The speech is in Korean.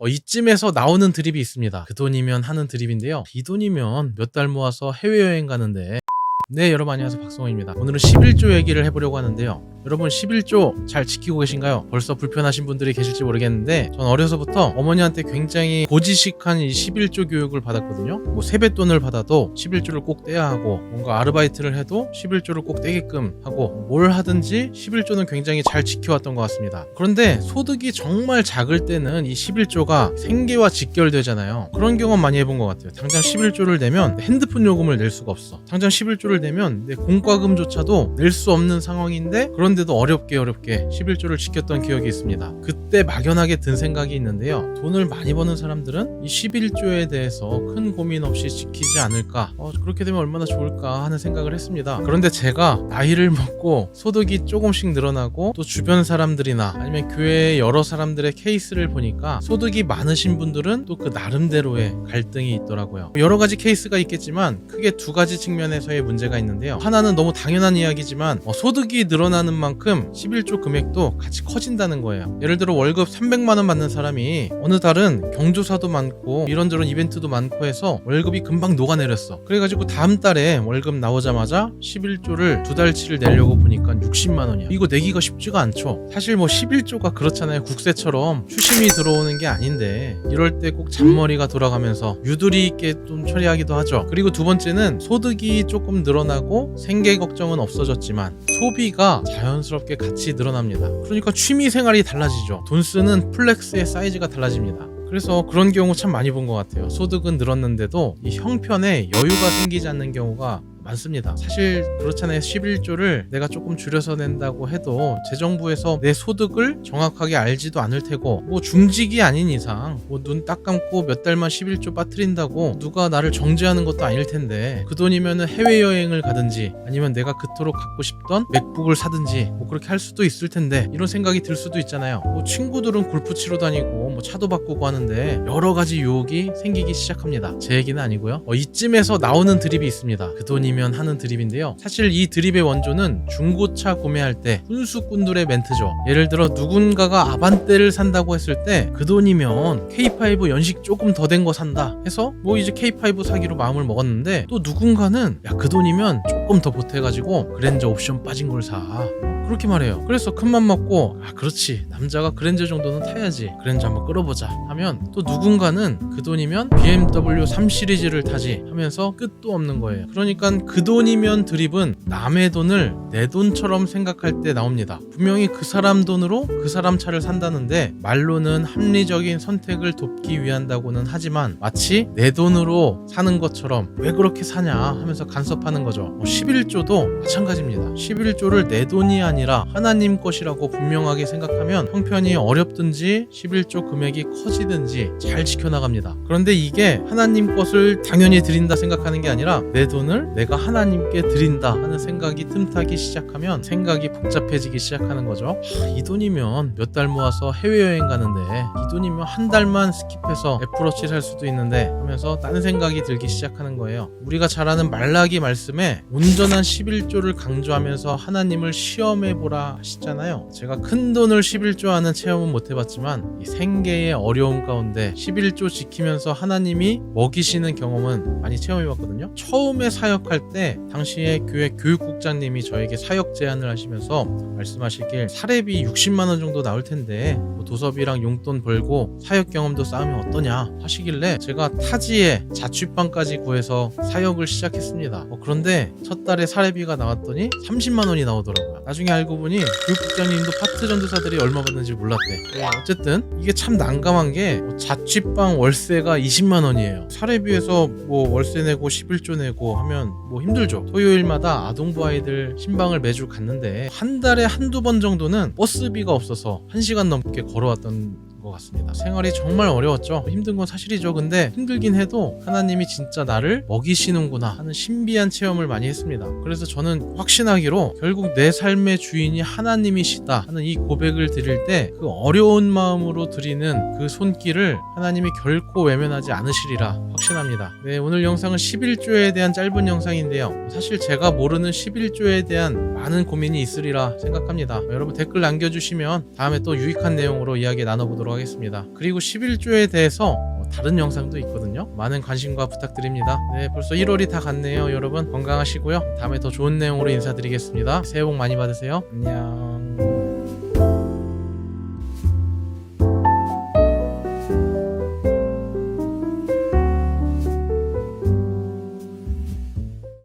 이쯤에서 나오는 드립이 있습니다. 그 돈이면 하는 드립인데요. 이 돈이면 몇 달 모아서 해외여행 가는데. 네, 여러분 안녕하세요, 박성호입니다. 오늘은 11조 얘기를 해보려고 하는데요. 여러분 11조 잘 지키고 계신가요? 벌써 불편하신 분들이 계실지 모르겠는데 전 어려서부터 어머니한테 굉장히 고지식한 이 11조 교육을 받았거든요. 뭐 세뱃돈을 받아도 11조를 꼭 떼야 하고, 뭔가 아르바이트를 해도 11조를 꼭 떼게끔 하고, 뭘 하든지 11조는 굉장히 잘 지켜왔던 것 같습니다. 그런데 소득이 정말 작을 때는 이 11조가 생계와 직결되잖아요. 그런 경험 많이 해본 것 같아요. 당장 11조를 내면 핸드폰 요금을 낼 수가 없어. 당장 11조를 내면 내 공과금조차도 낼 수 없는 상황인데, 그런데도 어렵게 11조를 지켰던 기억이 있습니다. 그때 막연하게 든 생각이 있는데요. 돈을 많이 버는 사람들은 이 11조에 대해서 큰 고민 없이 지키지 않을까, 그렇게 되면 얼마나 좋을까 하는 생각을 했습니다. 그런데 제가 나이를 먹고 소득이 조금씩 늘어나고, 또 주변 사람들이나 아니면 교회의 여러 사람들의 케이스를 보니까 소득이 많으신 분들은 또 그 나름대로의 갈등이 있더라고요. 여러 가지 케이스가 있겠지만 크게 두 가지 측면에서의 문제가 있는데요. 하나는 너무 당연한 이야기지만 소득이 늘어나는 만큼 11조 금액도 같이 커진다는 거예요. 예를 들어 월급 300만 원 받는 사람이 어느 달은 경조사도 많고 이런저런 이벤트도 많고 해서 월급이 금방 녹아내렸어. 그래가지고 다음 달에 월급 나오자마자 11조를 두 달치를 내려고 보니까 60만 원이야. 이거 내기가 쉽지가 않죠. 사실 뭐 11조가 그렇잖아요. 국세처럼 추심이 들어오는 게 아닌데, 이럴 때 꼭 잔머리가 돌아가면서 유도리 있게 좀 처리하기도 하죠. 그리고 두 번째는 소득이 조금 늘어나고 생계 걱정은 없어졌지만 소비가 자연스럽게 같이 늘어납니다. 그러니까 취미 생활이 달라지죠. 돈 쓰는 플렉스의 사이즈가 달라집니다. 그래서 그런 경우 참 많이 본 것 같아요. 소득은 늘었는데도 이 형편에 여유가 생기지 않는 경우가 많습니다. 사실 그렇잖아요. 11조를 내가 조금 줄여서 낸다고 해도 재정부에서 내 소득을 정확하게 알지도 않을 테고, 뭐 중직이 아닌 이상 뭐 눈 딱 감고 몇 달만 11조 빠뜨린다고 누가 나를 정죄하는 것도 아닐 텐데, 그 돈이면은 해외여행을 가든지 아니면 내가 그토록 갖고 싶던 맥북을 사든지 뭐 그렇게 할 수도 있을 텐데, 이런 생각이 들 수도 있잖아요. 뭐 친구들은 골프 치러 다니고 뭐 차도 바꾸고 하는데 여러 가지 유혹이 생기기 시작합니다. 제 얘기는 아니고요. 이쯤에서 나오는 드립이 있습니다. 그 돈이 하는 드립인데요. 사실 이 드립의 원조는 중고차 구매할 때 훈수꾼들의 멘트죠. 예를 들어 누군가가 아반떼를 산다고 했을 때 그 돈이면 K5 연식 조금 더 된 거 산다 해서 뭐 이제 K5 사기로 마음을 먹었는데, 또 누군가는 야, 그 돈이면 조금 더 보태가지고 그랜저 옵션 빠진 걸 사, 그렇게 말해요. 그래서 큰맘 먹고 그렇지, 남자가 그랜저 정도는 타야지, 그랜저 한번 끌어보자 하면, 또 누군가는 그 돈이면 BMW 3 시리즈를 타지 하면서 끝도 없는 거예요. 그러니까 그 돈이면 드립은 남의 돈을 내 돈처럼 생각할 때 나옵니다. 분명히 그 사람 돈으로 그 사람 차를 산다는데 말로는 합리적인 선택을 돕기 위한다고는 하지만 마치 내 돈으로 사는 것처럼 왜 그렇게 사냐 하면서 간섭하는 거죠. 11조도 마찬가지입니다. 11조를 내 돈이 아니라 하나님 것이라고 분명하게 생각하면 형편이 어렵든지 11조 금액이 커지든지 잘 지켜나갑니다. 그런데 이게 하나님 것을 당연히 드린다 생각하는 게 아니라 내 돈을 내가 하나님께 드린다 하는 생각이 틈타기 시작하면 생각이 복잡해지기 시작하는 거죠. 이 돈이면 몇 달 모아서 해외여행 가는데, 이 돈이면 한 달만 스킵해서 애플워치 살 수도 있는데 하면서 다른 생각이 들기 시작하는 거예요. 우리가 잘 아는 말라기 말씀에 온전한 11조를 강조하면서 하나님을 시험해보라 하시잖아요. 제가 큰 돈을 11조 하는 체험은 못 해봤지만 이 생계의 어려움 가운데 11조 지키면서 하나님이 먹이시는 경험은 많이 체험해봤거든요. 처음에 사역할 때 당시에 교회 교육국장님이 저에게 사역 제안을 하시면서 말씀하시길, 사례비 60만 원 정도 나올 텐데 뭐 도서비랑 용돈 벌고 사역 경험도 쌓으면 어떠냐 하시길래 제가 타지에 자취방까지 구해서 사역을 시작했습니다. 그런데 첫 달에 사례비가 나왔더니 30만 원이 나오더라고요. 나중에 알고 보니 교육국장님도 파트 전도사들이 얼마 받는지 몰랐대. 어쨌든 이게 참 난감한 게, 자취방 월세가 20만 원이에요. 사례비에서 뭐 월세 내고 11조 내고 하면 뭐 힘들죠. 토요일마다 아동부 아이들 신방을 매주 갔는데 한 달에 한두 번 정도는 버스비가 없어서 1시간 넘게 걸어왔던 것 같습니다. 생활이 정말 어려웠죠. 힘든 건 사실이죠. 근데 힘들긴 해도 하나님이 진짜 나를 먹이시는구나 하는 신비한 체험을 많이 했습니다. 그래서 저는 확신하기로 결국 내 삶의 주인이 하나님이시다 하는 이 고백을 드릴 때 그 어려운 마음으로 드리는 그 손길을 하나님이 결코 외면하지 않으시리라 확신합니다. 네, 오늘 영상은 11조에 대한 짧은 영상인데요. 사실 제가 모르는 11조에 대한 많은 고민이 있으리라 생각합니다. 여러분 댓글 남겨주시면 다음에 또 유익한 내용으로 이야기 나눠보도록 하겠습니다. 하겠습니다. 그리고 11조에 대해서 다른 영상도 있거든요. 많은 관심과 부탁드립니다. 네, 벌써 1월이 다 갔네요. 여러분 건강하시고요. 다음에 더 좋은 내용으로 인사드리겠습니다. 새해 복 많이 받으세요. 안녕.